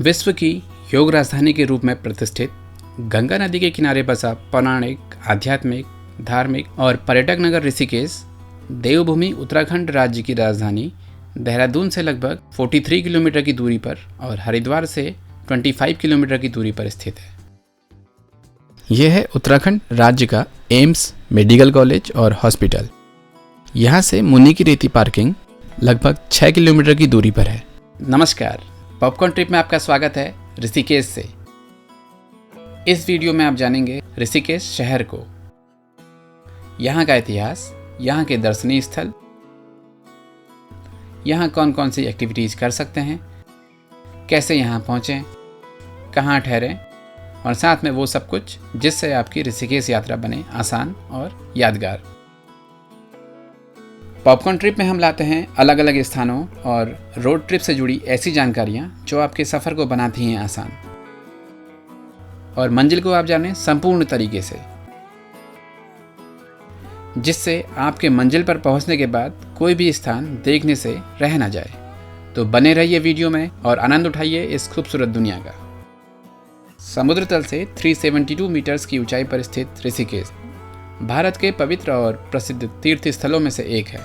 विश्व की योग राजधानी के रूप में प्रतिष्ठित गंगा नदी के किनारे बसा पौराणिक, आध्यात्मिक, धार्मिक और पर्यटक नगर ऋषिकेश देवभूमि उत्तराखंड राज्य की राजधानी देहरादून से लगभग 43 किलोमीटर की दूरी पर और हरिद्वार से 25 किलोमीटर की दूरी पर स्थित है। यह है उत्तराखंड राज्य का एम्स मेडिकल कॉलेज और हॉस्पिटल। यहाँ से मुनि की रेती पार्किंग लगभग 6 किलोमीटर की दूरी पर है। नमस्कार, पॉपकॉर्न ट्रिप में आपका स्वागत है ऋषिकेश से। इस वीडियो में आप जानेंगे ऋषिकेश शहर को, यहाँ का इतिहास, यहाँ के दर्शनीय स्थल, यहाँ कौन कौन सी एक्टिविटीज़ कर सकते हैं, कैसे यहाँ पहुँचें, कहाँ ठहरें और साथ में वो सब कुछ जिससे आपकी ऋषिकेश यात्रा बने आसान और यादगार। पॉपकॉर्न ट्रिप में हम लाते हैं अलग अलग स्थानों और रोड ट्रिप से जुड़ी ऐसी जानकारियाँ जो आपके सफ़र को बनाती हैं आसान और मंजिल को आप जानें संपूर्ण तरीके से, जिससे आपके मंजिल पर पहुंचने के बाद कोई भी स्थान देखने से रह ना जाए। तो बने रहिए वीडियो में और आनंद उठाइए इस खूबसूरत दुनिया का। समुद्र तल से 372 मीटर्स की ऊंचाई पर स्थित ऋषिकेश भारत के पवित्र और प्रसिद्ध तीर्थ स्थलों में से एक है।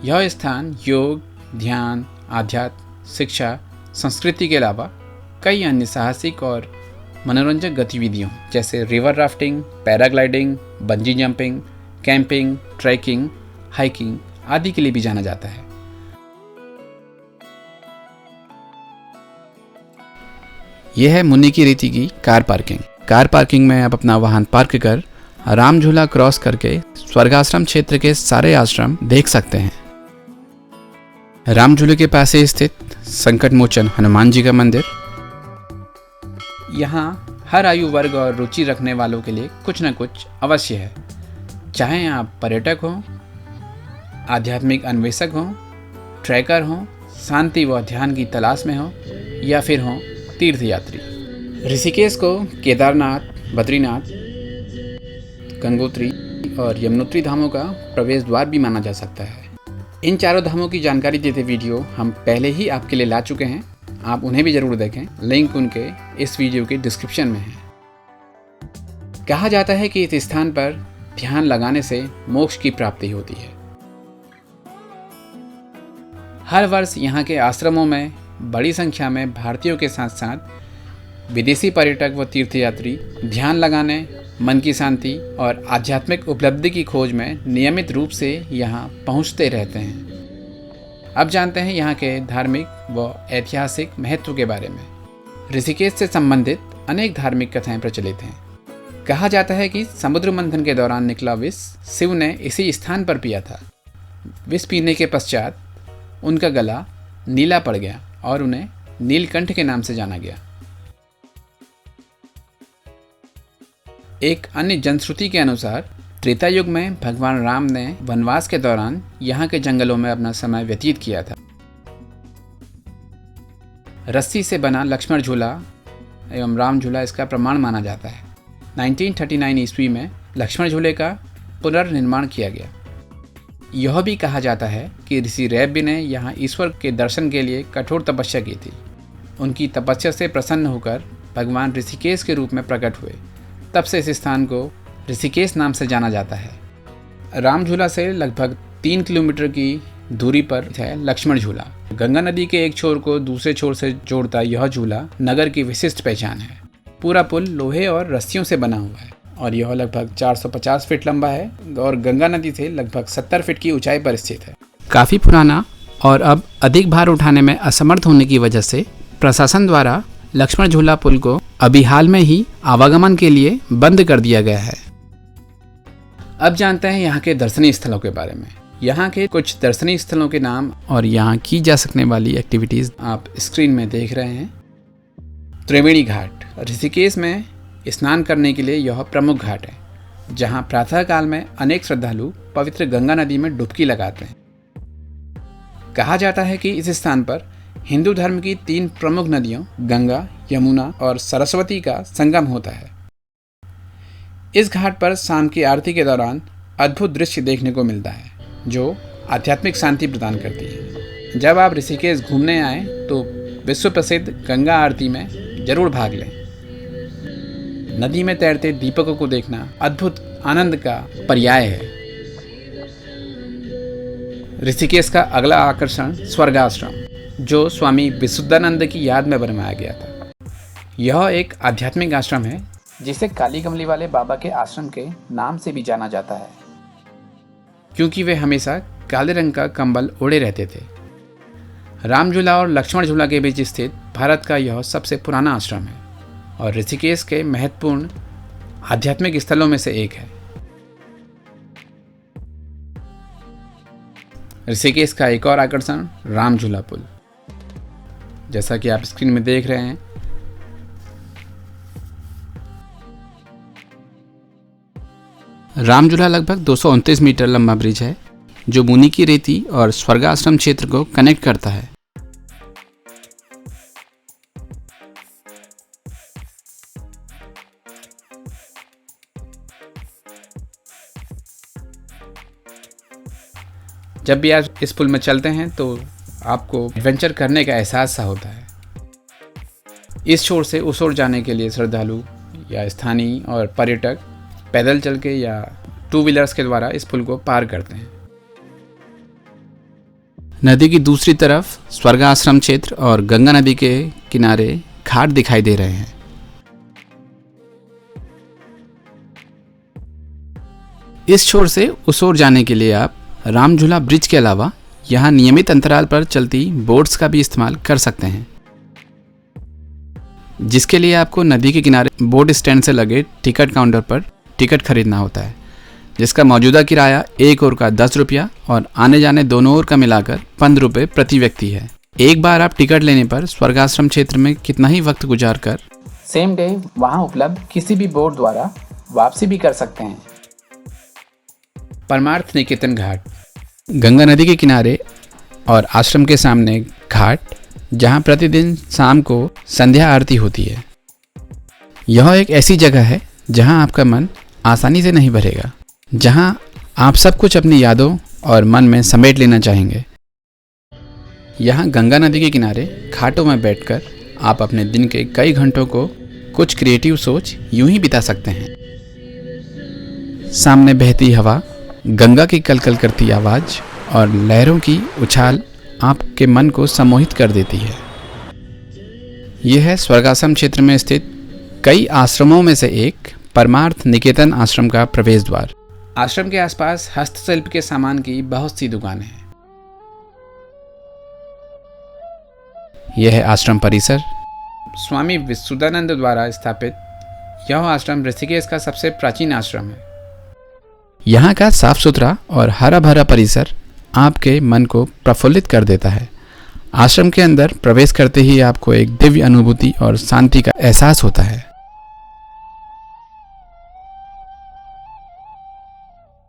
यह स्थान योग, ध्यान, आध्यात्म, शिक्षा, संस्कृति के अलावा कई अन्य साहसिक और मनोरंजक गतिविधियों जैसे river rafting, paragliding, bungee jumping, camping, trekking, hiking आदि के लिए भी जाना जाता है। यह है मुनि की रेती की कार पार्किंग। कार पार्किंग में आप अपना वाहन पार्क कर राम झूला क्रॉस करके स्वर्गाश्रम क्षेत्र के सारे आश्रम देख सकते हैं। राम झूले के पास ही स्थित संकट मोचन हनुमान जी का मंदिर। यहाँ हर आयु वर्ग और रुचि रखने वालों के लिए कुछ न कुछ अवश्य है, चाहे आप पर्यटक हों, आध्यात्मिक अन्वेषक हों, ट्रैकर हों, शांति व ध्यान की तलाश में हों या फिर हों तीर्थयात्री। ऋषिकेश को केदारनाथ, बद्रीनाथ, गंगोत्री और यमुनोत्री धामों का प्रवेश द्वार भी माना जा सकता है। इन चारों धामों की जानकारी देते वीडियो हम पहले ही आपके लिए ला चुके हैं, आप उन्हें भी जरूर देखें। लिंक उनके इस वीडियो के डिस्क्रिप्शन में है। कहा जाता है कि इस स्थान पर ध्यान लगाने से मोक्ष की प्राप्ति होती है। हर वर्ष यहाँ के आश्रमों में बड़ी संख्या में भारतीयों के साथ साथ विदेशी पर्यटक व तीर्थयात्री ध्यान लगाने, मन की शांति और आध्यात्मिक उपलब्धि की खोज में नियमित रूप से यहाँ पहुँचते रहते हैं। अब जानते हैं यहाँ के धार्मिक व ऐतिहासिक महत्व के बारे में। ऋषिकेश से संबंधित अनेक धार्मिक कथाएं प्रचलित हैं। कहा जाता है कि समुद्र मंथन के दौरान निकला विष शिव ने इसी स्थान पर पिया था। विष पीने के पश्चात उनका गला नीला पड़ गया और उन्हें नीलकंठ के नाम से जाना गया। एक अन्य जनश्रुति के अनुसार त्रेता युग में भगवान राम ने वनवास के दौरान यहाँ के जंगलों में अपना समय व्यतीत किया था। रस्सी से बना लक्ष्मण झूला एवं राम झूला इसका प्रमाण माना जाता है। 1939 ईस्वी में लक्ष्मण झूले का पुनर्निर्माण किया गया। यह भी कहा जाता है कि ऋषि रैब्य ने यहाँ ईश्वर के दर्शन के लिए कठोर तपस्या की थी। उनकी तपस्या से प्रसन्न होकर भगवान ऋषिकेश के रूप में प्रकट हुए। तब से इस स्थान को ऋषिकेश नाम से जाना जाता है। राम झूला से लगभग 3 किलोमीटर की दूरी पर है लक्ष्मण झूला। गंगा नदी के एक छोर को दूसरे छोर से जोड़ता यह झूला नगर की विशिष्ट पहचान है। पूरा पुल लोहे और रस्सियों से बना हुआ है और यह लगभग 450 फीट लंबा है और गंगा नदी से लगभग 70 फीट की ऊंचाई पर स्थित है। काफ़ी पुराना और अब अधिक भार उठाने में असमर्थ होने की वजह से प्रशासन द्वारा लक्ष्मण झूला पुल को अभी हाल में ही आवागमन के लिए बंद कर दिया गया है। अब जानते हैं यहाँ के दर्शनीय स्थलों के बारे में। यहाँ के कुछ दर्शनीय स्थलों के नाम और यहाँ की जा सकने वाली एक्टिविटीज़ आप स्क्रीन में देख रहे हैं। त्रिवेणी घाट ऋषिकेश में स्नान करने के लिए यह प्रमुख घाट है, जहाँ प्रातः काल में अनेक श्रद्धालु पवित्र गंगा नदी में डुबकी लगाते हैं। कहा जाता है कि इस स्थान पर हिंदू धर्म की 3 प्रमुख नदियों गंगा, यमुना और सरस्वती का संगम होता है। इस घाट पर शाम की आरती के दौरान अद्भुत दृश्य देखने को मिलता है, जो आध्यात्मिक शांति प्रदान करती है। जब आप ऋषिकेश घूमने आएँ तो विश्व प्रसिद्ध गंगा आरती में जरूर भाग लें। नदी में तैरते दीपकों को देखना अद्भुत आनंद का पर्याय है। ऋषिकेश का अगला आकर्षण स्वर्गाश्रम, जो स्वामी विशुद्धानंद की याद में बनवाया गया था। यह एक आध्यात्मिक आश्रम है जिसे काली कमली वाले बाबा के आश्रम के नाम से भी जाना जाता है, क्योंकि वे हमेशा काले रंग का कंबल ओढ़े रहते थे। राम झूला और लक्ष्मण झूला के बीच स्थित भारत का यह सबसे पुराना आश्रम है और ऋषिकेश के महत्वपूर्ण आध्यात्मिक स्थलों में से एक है। ऋषिकेश का एक और आकर्षण राम झूला पुल, जैसा कि आप स्क्रीन में देख रहे हैं। राम झूला लगभग 229 मीटर लंबा ब्रिज है जो मुनि की रेती और स्वर्गाश्रम क्षेत्र को कनेक्ट करता है। जब भी आप इस पुल में चलते हैं तो आपको एडवेंचर करने का एहसास सा होता है। इस छोर से उस ओर जाने के लिए श्रद्धालु या स्थानीय और पर्यटक पैदल चल के या टू व्हीलर्स के द्वारा इस पुल को पार करते हैं। नदी की दूसरी तरफ स्वर्गाश्रम क्षेत्र और गंगा नदी के किनारे घाट दिखाई दे रहे हैं। इस छोर से उस ओर जाने के लिए आप राम झूला ब्रिज के अलावा यहाँ नियमित अंतराल पर चलती बोट्स का भी इस्तेमाल कर सकते हैं, जिसके लिए आपको नदी के किनारे बोट स्टैंड से लगे टिकट काउंटर पर टिकट खरीदना होता है, जिसका मौजूदा किराया एक ओर का 10 रुपया और आने जाने दोनों ओर का मिलाकर 15 रुपये प्रति व्यक्ति है। एक बार आप टिकट लेने पर स्वर्गाश्रम क्षेत्र में कितना ही वक्त गुजार कर सेम डे वहां उपलब्ध किसी भी बोट द्वारा वापसी भी कर सकते हैं। परमार्थ निकेतन घाट, गंगा नदी के किनारे और आश्रम के सामने घाट, जहां प्रतिदिन शाम को संध्या आरती होती है। यह एक ऐसी जगह है जहां आपका मन आसानी से नहीं भरेगा, जहां आप सब कुछ अपनी यादों और मन में समेट लेना चाहेंगे। यहाँ गंगा नदी के किनारे घाटों में बैठकर आप अपने दिन के कई घंटों को कुछ क्रिएटिव सोच यूं ही बिता सकते हैं। सामने बहती हवा, गंगा की कलकल करती आवाज़ और लहरों की उछाल आपके मन को सम्मोहित कर देती है। यह है स्वर्गाश्रम क्षेत्र में स्थित कई आश्रमों में से एक परमार्थ निकेतन आश्रम का प्रवेश द्वार। आश्रम के आसपास हस्तशिल्प के सामान की बहुत सी दुकानें हैं। यह है आश्रम परिसर। स्वामी विशुद्धानंद द्वारा स्थापित यह आश्रम ऋषिकेश का सबसे प्राचीन आश्रम है। यहाँ का साफ सुथरा और हरा भरा परिसर आपके मन को प्रफुल्लित कर देता है। आश्रम के अंदर प्रवेश करते ही आपको एक दिव्य अनुभूति और शांति का एहसास होता है।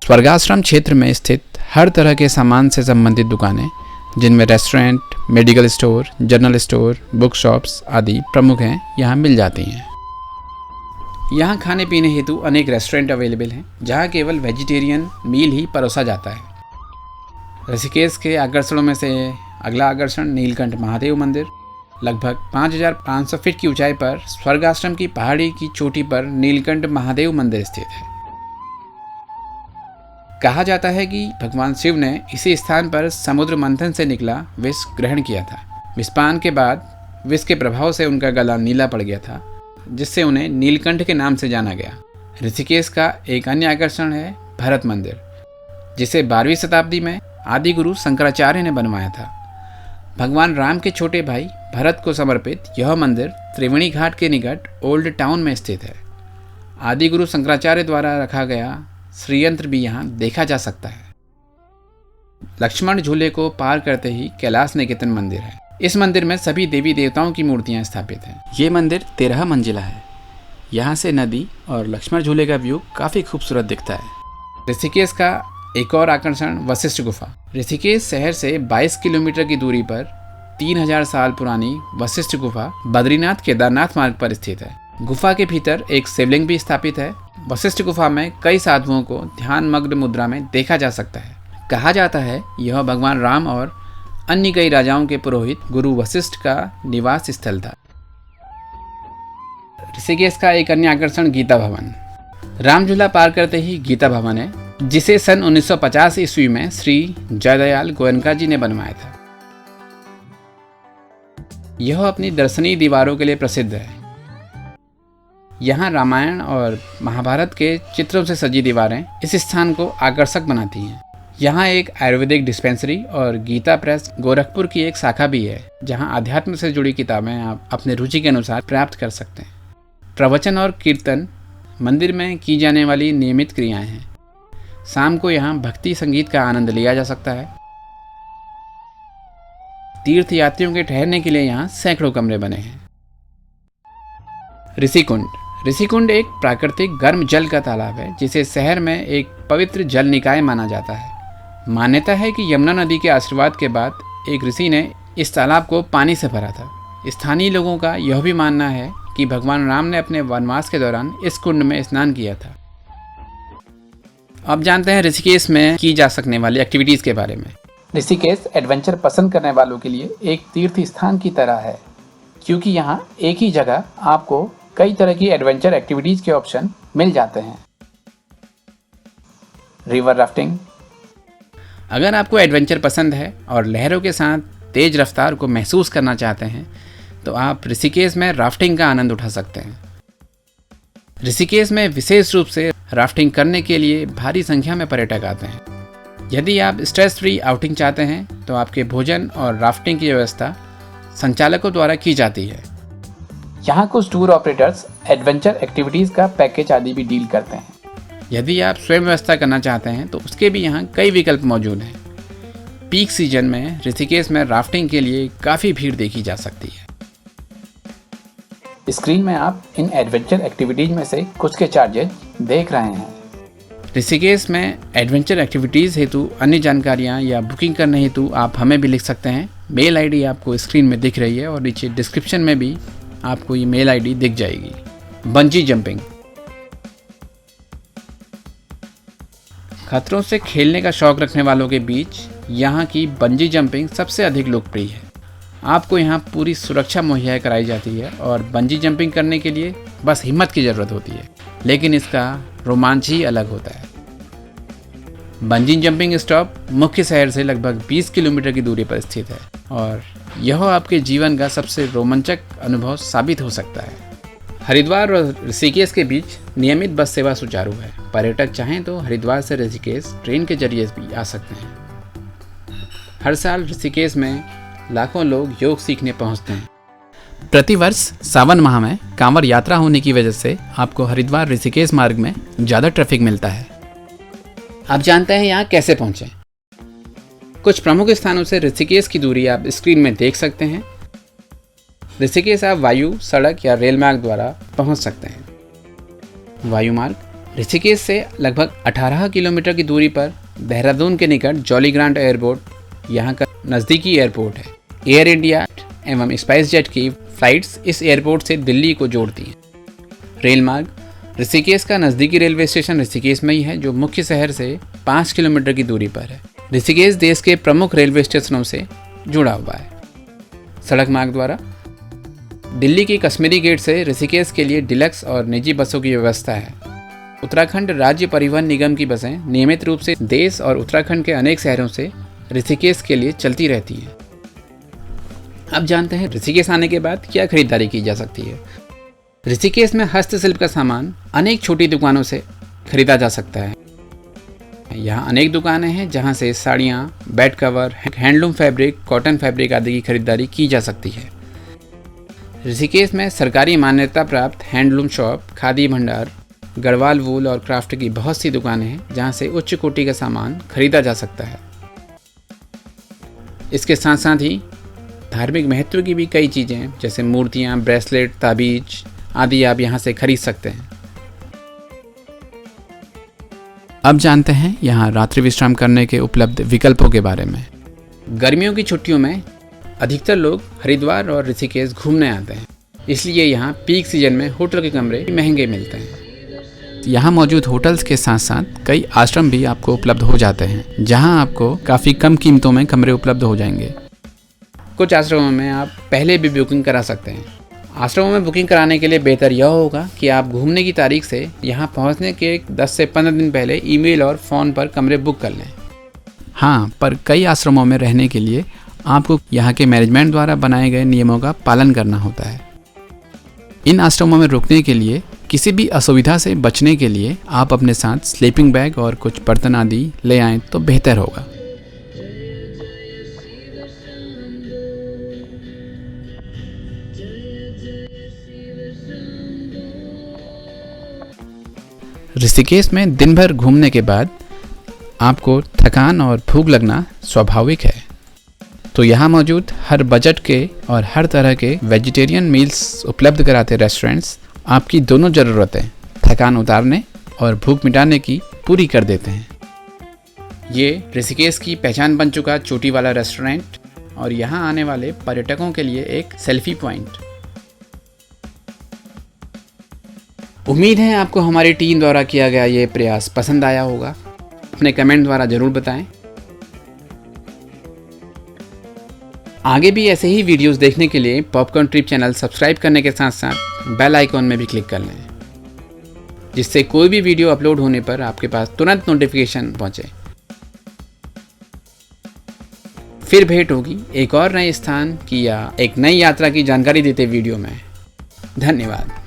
स्वर्गाश्रम क्षेत्र में स्थित हर तरह के सामान से संबंधित दुकानें, जिनमें restaurant, medical store, general store, book shops आदि प्रमुख हैं, यहाँ मिल जाती हैं। यहाँ खाने पीने हेतु अनेक रेस्टोरेंट अवेलेबल हैं, जहाँ केवल वेजिटेरियन मील ही परोसा जाता है। ऋषिकेश के आकर्षणों में से अगला आकर्षण नीलकंठ महादेव मंदिर। लगभग 5500 फीट की ऊंचाई पर स्वर्गाश्रम की पहाड़ी की चोटी पर नीलकंठ महादेव मंदिर स्थित है। कहा जाता है कि भगवान शिव ने इसी स्थान पर समुद्र मंथन से निकला विष ग्रहण किया था। विषपान के बाद विष के प्रभाव से उनका गला नीला पड़ गया था, जिससे उन्हें नीलकंठ के नाम से जाना गया। ऋषिकेश का एक अन्य आकर्षण है भरत मंदिर, जिसे 12वीं शताब्दी में आदि गुरु शंकराचार्य ने बनवाया था। भगवान राम के छोटे भाई भरत को समर्पित यह मंदिर त्रिवेणी घाट के निकट ओल्ड टाउन में स्थित है। आदि गुरु शंकराचार्य द्वारा रखा गया श्रीयंत्र भी यहाँ देखा जा सकता है। लक्ष्मण झूले को पार करते ही कैलाश निकेतन मंदिर है। इस मंदिर में सभी देवी देवताओं की मूर्तियां स्थापित हैं। ये मंदिर 13 मंजिला है। यहाँ से नदी और लक्ष्मण झूले का व्यू काफ़ी खूबसूरत दिखता है। ऋषिकेश का एक और आकर्षण वशिष्ठ गुफा। ऋषिकेश शहर से 22 किलोमीटर की दूरी पर 3000 साल पुरानी वशिष्ठ गुफा बद्रीनाथ केदारनाथ मार्ग पर स्थित है। गुफा के भीतर एक शिवलिंग भी स्थापित है। वशिष्ठ गुफा में कई साधुओं को ध्यान मग्न मुद्रा में देखा जा सकता है। कहा जाता है यह भगवान राम और अन्य कई राजाओं के पुरोहित गुरु वशिष्ठ का निवास स्थल था। ऋषिकेश का एक अन्य आकर्षण गीता भवन। राम झूला पार करते ही गीता भवन है, जिसे सन 1950 ईस्वी में श्री जयदयाल गोयनका जी ने बनवाया था। यह अपनी दर्शनीय दीवारों के लिए प्रसिद्ध है। यहाँ रामायण और महाभारत के चित्रों से सजी दीवारें इस स्थान को आकर्षक बनाती हैं। यहाँ एक आयुर्वेदिक डिस्पेंसरी और गीता प्रेस गोरखपुर की एक शाखा भी है, जहाँ अध्यात्म से जुड़ी किताबें आप अपने रुचि के अनुसार प्राप्त कर सकते हैं। प्रवचन और कीर्तन मंदिर में की जाने वाली नियमित क्रियाएं हैं। शाम को यहाँ भक्ति संगीत का आनंद लिया जा सकता है। तीर्थ यात्रियों के ठहरने के लिए यहाँ सैकड़ों कमरे बने हैं। ऋषिकुंड। ऋषिकुंड एक प्राकृतिक गर्म जल का तालाब है, जिसे शहर में एक पवित्र जल निकाय माना जाता है। मान्यता है कि यमुना नदी के आशीर्वाद के बाद एक ऋषि ने इस तालाब को पानी से भरा था। स्थानीय लोगों का यह भी मानना है कि भगवान राम ने अपने वनवास के दौरान इस कुंड में स्नान किया था। अब जानते हैं ऋषिकेश में की जा सकने वाली एक्टिविटीज़ के बारे में। ऋषिकेश एडवेंचर पसंद करने वालों के लिए एक तीर्थ स्थान की तरह है, क्योंकि यहाँ एक ही जगह आपको कई तरह की एडवेंचर एक्टिविटीज़ के ऑप्शन मिल जाते हैं। River rafting. अगर आपको एडवेंचर पसंद है और लहरों के साथ तेज रफ्तार को महसूस करना चाहते हैं, तो आप ऋषिकेश में राफ्टिंग का आनंद उठा सकते हैं। ऋषिकेश में विशेष रूप से राफ्टिंग करने के लिए भारी संख्या में पर्यटक आते हैं। यदि आप स्ट्रेस फ्री आउटिंग चाहते हैं, तो आपके भोजन और राफ्टिंग की व्यवस्था संचालकों द्वारा की जाती है। यहाँ कुछ टूर ऑपरेटर्स एडवेंचर एक्टिविटीज़ का पैकेज आदि भी डील करते हैं। यदि आप स्वयं व्यवस्था करना चाहते हैं, तो उसके भी यहाँ कई विकल्प मौजूद हैं। पीक सीजन में ऋषिकेश में राफ्टिंग के लिए काफ़ी भीड़ देखी जा सकती है। स्क्रीन में आप इन एडवेंचर एक्टिविटीज में से कुछ के चार्जेस देख रहे हैं। ऋषिकेश में एडवेंचर एक्टिविटीज़ हेतु अन्य जानकारियाँ या बुकिंग करने हेतु आप हमें भी लिख सकते हैं। मेल आईडी आपको स्क्रीन में दिख रही है और नीचे डिस्क्रिप्शन में भी आपको ये मेल आईडी दिख जाएगी। Bungee jumping. खतरों से खेलने का शौक रखने वालों के बीच यहाँ की बंजी जंपिंग सबसे अधिक लोकप्रिय है। आपको यहाँ पूरी सुरक्षा मुहैया कराई जाती है और बंजी जंपिंग करने के लिए बस हिम्मत की ज़रूरत होती है, लेकिन इसका रोमांच ही अलग होता है। बंजी जंपिंग स्टॉप मुख्य शहर से लगभग 20 किलोमीटर की दूरी पर स्थित है और यह आपके जीवन का सबसे रोमांचक अनुभव साबित हो सकता है। हरिद्वार और ऋषिकेश के बीच नियमित बस सेवा सुचारू है। पर्यटक चाहें तो हरिद्वार से ऋषिकेश ट्रेन के जरिए भी आ सकते हैं। हर साल ऋषिकेश में लाखों लोग योग सीखने पहुंचते हैं। प्रतिवर्ष सावन माह में कांवड़ यात्रा होने की वजह से आपको हरिद्वार ऋषिकेश मार्ग में ज़्यादा ट्रैफिक मिलता है। आप जानते हैं यहाँ कैसे पहुँचें। कुछ प्रमुख स्थानों से ऋषिकेश की दूरी आप स्क्रीन में देख सकते हैं। ऋषिकेश आप वायु, सड़क या रेल मार्ग द्वारा पहुँच सकते हैं। वायु मार्ग। ऋषिकेश से लगभग 18 किलोमीटर की दूरी पर देहरादून के निकट जॉली ग्रांट एयरपोर्ट यहाँ का नज़दीकी एयरपोर्ट है। एयर इंडिया एवं स्पाइस जेट की फ्लाइट्स इस एयरपोर्ट से दिल्ली को जोड़ती हैं। रेल मार्ग। ऋषिकेश का नज़दीकी रेलवे स्टेशन ऋषिकेश में ही है, जो मुख्य शहर से 5 किलोमीटर की दूरी पर है। ऋषिकेश देश के प्रमुख रेलवे स्टेशनों से जुड़ा हुआ है। सड़क मार्ग द्वारा दिल्ली की कश्मीरी गेट से ऋषिकेश के लिए डिलक्स और निजी बसों की व्यवस्था है। उत्तराखंड राज्य परिवहन निगम की बसें नियमित रूप से देश और उत्तराखंड के अनेक शहरों से ऋषिकेश के लिए चलती रहती हैं। अब जानते हैं ऋषिकेश आने के बाद क्या खरीदारी की जा सकती है। ऋषिकेश में हस्तशिल्प का सामान अनेक छोटी दुकानों से खरीदा जा सकता है। यहाँ अनेक दुकानें हैं जहाँ से साड़ियाँ, bed cover, handloom fabric, cotton fabric आदि की खरीदारी की जा सकती है। ऋषिकेश में सरकारी मान्यता प्राप्त हैंडलूम शॉप, खादी भंडार, गढ़वाल वूल और क्राफ्ट की बहुत सी दुकानें हैं जहाँ से उच्च कोटि का सामान खरीदा जा सकता है। इसके साथ साथ ही धार्मिक महत्व की भी कई चीज़ें हैं, जैसे मूर्तियाँ, ब्रेसलेट, ताबीज आदि आप यहाँ से खरीद सकते हैं। अब जानते हैं यहाँ रात्रि विश्राम करने के उपलब्ध विकल्पों के बारे में। गर्मियों की छुट्टियों में अधिकतर लोग हरिद्वार और ऋषिकेश घूमने आते हैं, इसलिए यहाँ पीक सीजन में होटल के कमरे महंगे मिलते हैं। यहाँ मौजूद होटल्स के साथ साथ कई आश्रम भी आपको उपलब्ध हो जाते हैं, जहाँ आपको काफ़ी कम कीमतों में कमरे उपलब्ध हो जाएंगे। कुछ आश्रमों में आप पहले भी बुकिंग करा सकते हैं। आश्रमों में बुकिंग कराने के लिए बेहतर यह होगा कि आप घूमने की तारीख से यहाँ पहुँचने के 10 से 15 दिन पहले ईमेल और फ़ोन पर कमरे बुक कर लें। हाँ, पर कई आश्रमों में रहने के लिए आपको यहाँ के मैनेजमेंट द्वारा बनाए गए नियमों का पालन करना होता है। इन आश्रमों में रुकने के लिए किसी भी असुविधा से बचने के लिए आप अपने साथ स्लीपिंग बैग और कुछ बर्तन आदि ले आएँ तो बेहतर होगा। ऋषिकेश में दिन भर घूमने के बाद आपको थकान और भूख लगना स्वाभाविक है, तो यहाँ मौजूद हर बजट के और हर तरह के वेजिटेरियन मील्स उपलब्ध कराते रेस्टोरेंट्स आपकी दोनों ज़रूरतें, थकान उतारने और भूख मिटाने की पूरी कर देते हैं। ये ऋषिकेश की पहचान बन चुका चोटी वाला रेस्टोरेंट और यहाँ आने वाले पर्यटकों के लिए एक सेल्फी पॉइंट। उम्मीद है आपको हमारी टीम द्वारा किया गया ये प्रयास पसंद आया होगा। अपने कमेंट द्वारा ज़रूर बताएं। आगे भी ऐसे ही वीडियोस देखने के लिए पॉपकॉर्न ट्रिप चैनल सब्सक्राइब करने के साथ साथ बेल आइकॉन में भी क्लिक कर लें, जिससे कोई भी वीडियो अपलोड होने पर आपके पास तुरंत नोटिफिकेशन पहुंचे। फिर भेंट होगी एक और नए स्थान की या एक नई यात्रा की जानकारी देते वीडियो में। धन्यवाद।